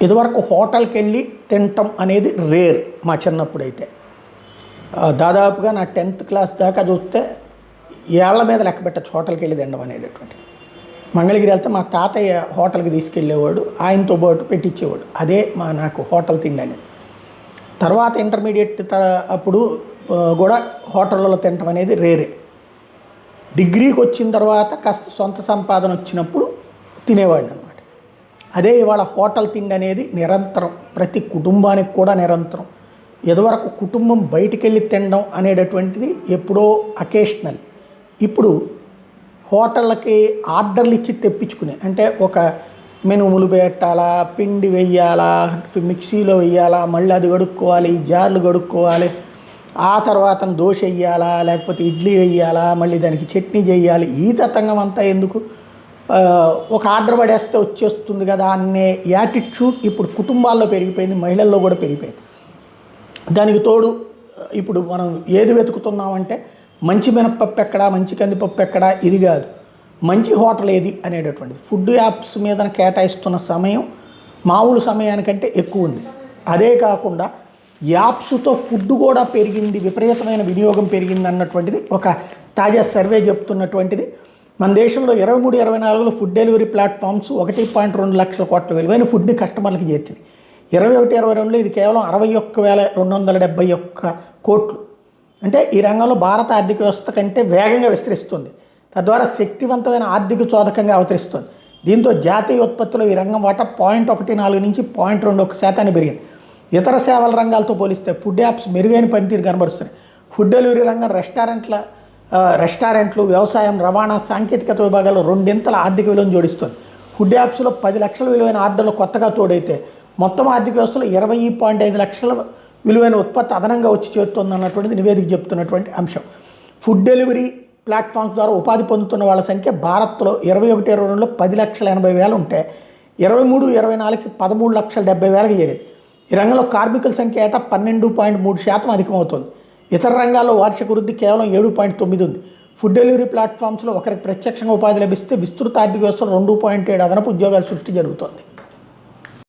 ఇదివరకు హోటల్కి వెళ్ళి తినటం అనేది రేర్ మా చిన్నప్పుడైతే. దాదాపుగా నా 10th క్లాస్ దాకా చూస్తే ఏళ్ల మీద లెక్క పెట్టచ్చు హోటల్కి వెళ్ళి తినడం అనేటటువంటిది. మంగళగిరి వెళ్తే మా తాతయ్య హోటల్కి తీసుకెళ్ళేవాడు, ఆయనతో పాటు పెట్టించేవాడు. అదే నాకు హోటల్ తిండి అనేది. తర్వాత ఇంటర్మీడియట్ అప్పుడు కూడా హోటళ్ళలో తినటం అనేది రేరే. డిగ్రీకి వచ్చిన తర్వాత కాస్త సొంత సంపాదన వచ్చినప్పుడు తినేవాడిని అనమాట. అదే ఇవాళ హోటల్ తిండి అనేది నిరంతరం, ప్రతి కుటుంబానికి కూడా నిరంతరం. ఇదివరకు కుటుంబం బయటికి వెళ్ళి తినడం అనేటటువంటిది ఎప్పుడో అకేషనల్. ఇప్పుడు హోటళ్ళకి ఆర్డర్లు ఇచ్చి తెప్పించుకునే, అంటే ఒక మెనుములు పెట్టాలా, పిండి వెయ్యాలా, మిక్సీలో వెయ్యాలా, మళ్ళీ అది కడుక్కోవాలి, జార్లు కడుక్కోవాలి, ఆ తర్వాత దోశ వేయాలా, లేకపోతే ఇడ్లీ వేయాలా, మళ్ళీ దానికి చట్నీ చేయాలి. ఈ తతంగం అంతా ఎందుకు? ఒక ఆర్డర్ పడేస్తే వచ్చేస్తుంది కదా అనే యాటిట్యూడ్ ఇప్పుడు కుటుంబాల్లో పెరిగిపోయింది, మహిళల్లో కూడా పెరిగిపోయింది. దానికి తోడు ఇప్పుడు మనం ఏది వెతుకుతున్నామంటే మంచి మినపప్పు ఎక్కడా, మంచి కందిపప్పు ఎక్కడా, ఇది కాదు, మంచి హోటల్ ఏది అనేటటువంటిది. ఫుడ్ యాప్స్ మీద కేటాయిస్తున్న సమయం మామూలు సమయానికంటే ఎక్కువ ఉంది. అదే కాకుండా యాప్స్తో ఫుడ్ కూడా పెరిగింది, విపరీతమైన వినియోగం పెరిగింది అన్నటువంటిది ఒక తాజా సర్వే చెప్తున్నటువంటిది. మన దేశంలో 23-24లో ఫుడ్ డెలివరీ ప్లాట్ఫామ్స్ 1.2 లక్షల కోట్ల విలువైన ఫుడ్ని కస్టమర్లకు చేర్చింది. 21-22లో ఇది కేవలం 61,271 కోట్లు. అంటే ఈ రంగంలో భారత ఆర్థిక వ్యవస్థ కంటే వేగంగా విస్తరిస్తుంది, తద్వారా శక్తివంతమైన ఆర్థిక చోదకంగా అవతరిస్తుంది. దీంతో జాతీయ ఉత్పత్తిలో ఈ రంగం వాటా 0.14 నుంచి 0.21% పెరిగింది. ఇతర సేవల రంగాలతో పోలిస్తే ఫుడ్ యాప్స్ మెరుగైన పనితీరు కనబరుస్తున్నాయి. ఫుడ్ డెలివరీ రంగం రెస్టారెంట్లు, వ్యవసాయం, రవాణా, సాంకేతికత విభాగాల్లో 2 ఆర్థిక విలువను జోడిస్తుంది. ఫుడ్ యాప్స్లో 10 లక్షల విలువైన ఆర్డర్లు కొత్తగా తోడైతే మొత్తం ఆర్థిక వ్యవస్థలో 20.5 లక్షల విలువైన ఉత్పత్తి అదనంగా వచ్చి చేరుతుంది అన్నటువంటిది నివేదిక చెప్తున్నటువంటి అంశం. ఫుడ్ డెలివరీ ప్లాట్ఫామ్స్ ద్వారా ఉపాధి పొందుతున్న వాళ్ళ సంఖ్య భారత్లో 21-22లో 10,80,000 ఉంటే 23-24కి 13,70,000కి చేరింది. ఈ రంగంలో కార్మికుల సంఖ్య ఏటా 12.3% అధికమవుతుంది. ఇతర రంగాల్లో వార్షిక వృద్ధి కేవలం 7.9 ఉంది. ఫుడ్ డెలివరీ ప్లాట్ఫామ్స్లో ఒకరికి ప్రత్యక్షంగా ఉపాధి లభిస్తే విస్తృత ఆర్థిక వ్యవస్థలో 2.7 అదనపు ఉద్యోగాల సృష్టి జరుగుతోంది.